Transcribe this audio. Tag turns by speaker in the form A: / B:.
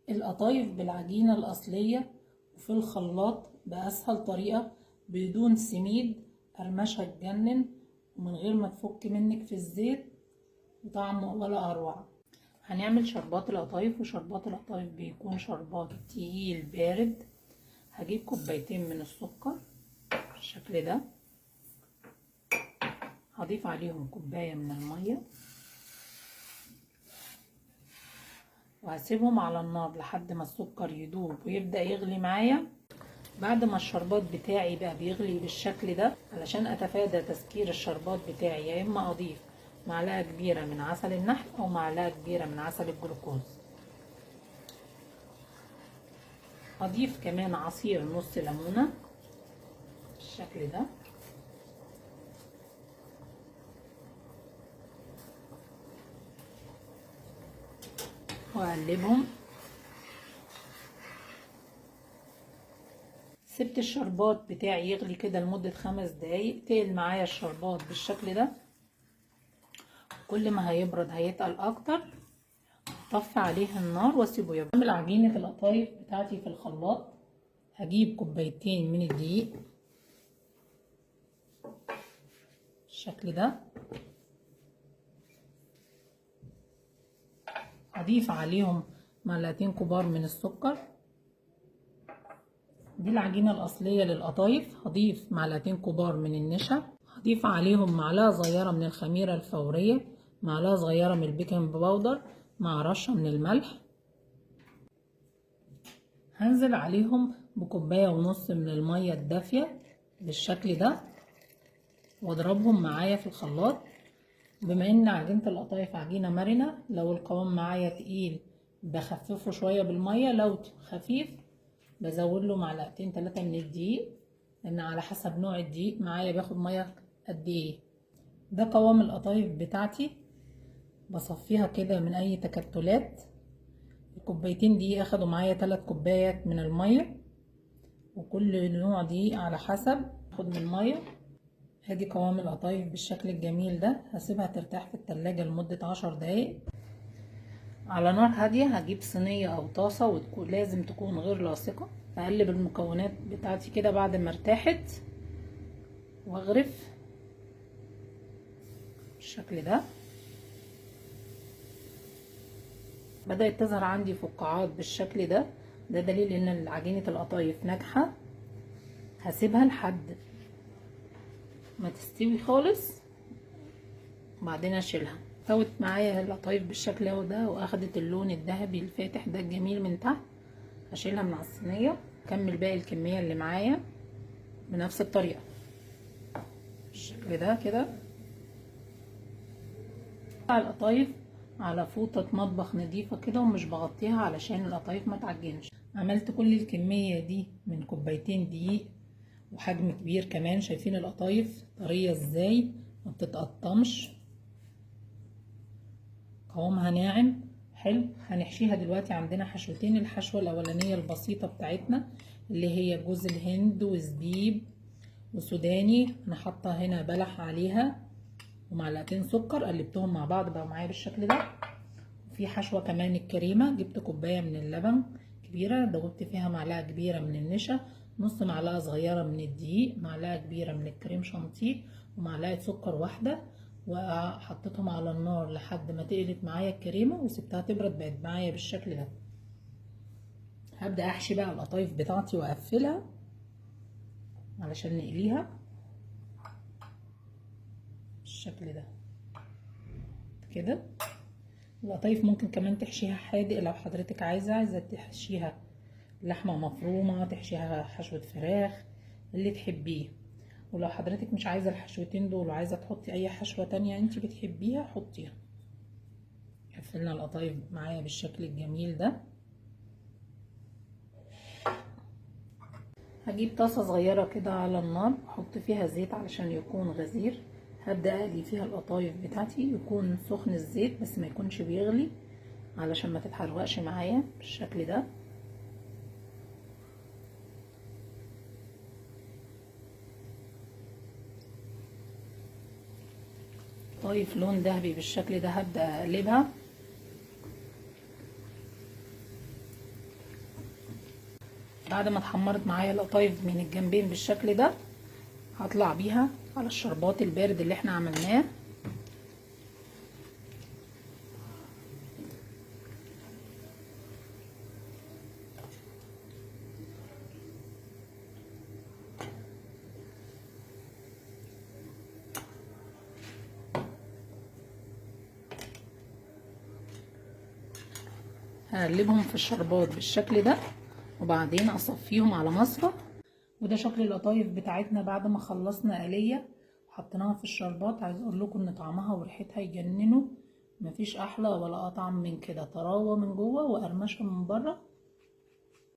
A: القطايف بالعجينة الأصلية وفي الخلاط بأسهل طريقة بدون سميد، قرمشة تجنن ومن غير ما تفك منك في الزيت وطعم ولا أروع. هنعمل شربات القطايف، وشربات القطايف بيكون شربات تقيل بارد. هجيب كوبايتين من السكر بالشكل ده، هضيف عليهم كوباية من المية وهسيبهم على النار لحد ما السكر يدوب ويبدأ يغلي معايا. بعد ما الشربات بتاعي بقى بيغلي بالشكل ده، علشان اتفادى تسكير الشربات بتاعي، يا اما اضيف معلقة كبيرة من عسل النحل او معلقة كبيرة من عسل الجلوكوز. اضيف كمان عصير نص ليمونة بالشكل ده، واقلبهم. سبت الشربات بتاعي يغلي كده لمدة 5 دقايق، تقل معايا الشربات بالشكل ده. كل ما هيبرد هيتقل اكتر، طفي عليه النار واسيبه يبرد. اعمل عجينة القطايف بتاعتي في الخلاط. هجيب كوبايتين من الدقيق بالشكل ده، هضيف عليهم معلقتين كبار من السكر. دي العجينة الأصلية للقطايف. هضيف معلقتين كبار من النشا، هضيف عليهم معلقة صغيرة من الخميرة الفورية، معلقة صغيرة من البيكنج باودر، مع رشة من الملح. هنزل عليهم بكوباية ونص من المية الدافية بالشكل ده، واضربهم معايا في الخلاط. بما ان عجينة القطايف عجينة مرنة، لو القوام معايا تقيل بخففه شوية بالمية، لو خفيف بزود له معلقتين 3 من الدقيق، لان على حسب نوع الدقيق معايا بياخد مية قد ايه. ده قوام القطايف بتاعتي. بصفيها كده من اي تكتلات. الكوبايتين دي اخدوا معايا 3 كوبايات من المية، وكل نوع دي على حسب اخد من المية. ادي قوام القطايف بالشكل الجميل ده. هسيبها ترتاح في التلاجة لمدة 10 دقايق على نار هادية. هجيب صينية او طاسة، لازم تكون غير لاصقة. اقلب المكونات بتاعتي كده بعد ما ارتاحت، واغرف بالشكل ده. بدأت تظهر عندي فقاعات بالشكل ده، ده دليل ان عجينة القطايف ناجحة. هسيبها لحد ما تستوي خالص وبعدين اشيلها. استوت معايا القطايف بالشكل ده، واخدت اللون الذهبي الفاتح ده الجميل من تحت. هشيلها من على الصينية، اكمل باقي الكمية اللي معايا بنفس الطريقة بالشكل ده كده. القطايف على فوطة مطبخ نضيفة كده، ومش بغطيها علشان القطايف ما تعجنش. عملت كل الكمية دي من كوبايتين دقيق وحجم كبير كمان. شايفين القطايف طرية ازاي، ما بتتقطمش، قوامها ناعم حلو. هنحشيها دلوقتي. عندنا حشوتين. الحشوة الاولانية البسيطة بتاعتنا اللي هي جوز الهند وزبيب وسوداني. انا حاطة هنا بلح عليها ومعلقتين سكر، قلبتهم مع بعض بقى معايا بالشكل ده. في حشوة كمان الكريمة. جبت كوباية من اللبن كبيرة، دوبت فيها معلقة كبيرة من النشا، نص معلقة صغيرة من الدقيق، معلقة كبيرة من الكريم شانتيه، ومعلقة سكر واحدة. وحطيتهم على النار لحد ما تقلت معايا الكريمة، وسبتها تبرد بقت معايا بالشكل ده. هبدأ احشي بقى القطايف بتاعتي واقفلها علشان نقليها بالشكل ده كده. القطايف ممكن كمان تحشيها حادق لو حضرتك عايزة تحشيها لحمة مفرومة، تحشيها حشوة فراخ، اللي تحبيه. ولو حضرتك مش عايزة الحشوتين دول وعايزة تحطي اي حشوة تانية انت بتحبيها حطيها. قفلنا القطايف معايا بالشكل الجميل ده. هجيب طاسة صغيرة كده على النار، احط فيها زيت علشان يكون غزير. هبدأ اقلي فيها القطايف بتاعتي. يكون سخن الزيت بس ما يكونش بيغلي علشان ما تتحرقش معايا بالشكل ده. قطايف لون ذهبي بالشكل ده. هبدأ اقلبها بعد ما اتحمرت معايا القطايف من الجنبين بالشكل ده، هطلع بيها على الشربات البارد اللي احنا عملناه. هقلبهم في الشربات بالشكل ده وبعدين اصفيهم على مصفى. وده شكل القطايف بتاعتنا بعد ما خلصنا قليه وحطيناها في الشربات. عايز اقول لكم ان طعمها وريحتها يجننوا، مفيش احلى ولا اطعم من كده، طراوه من جوه وقرمشه من بره.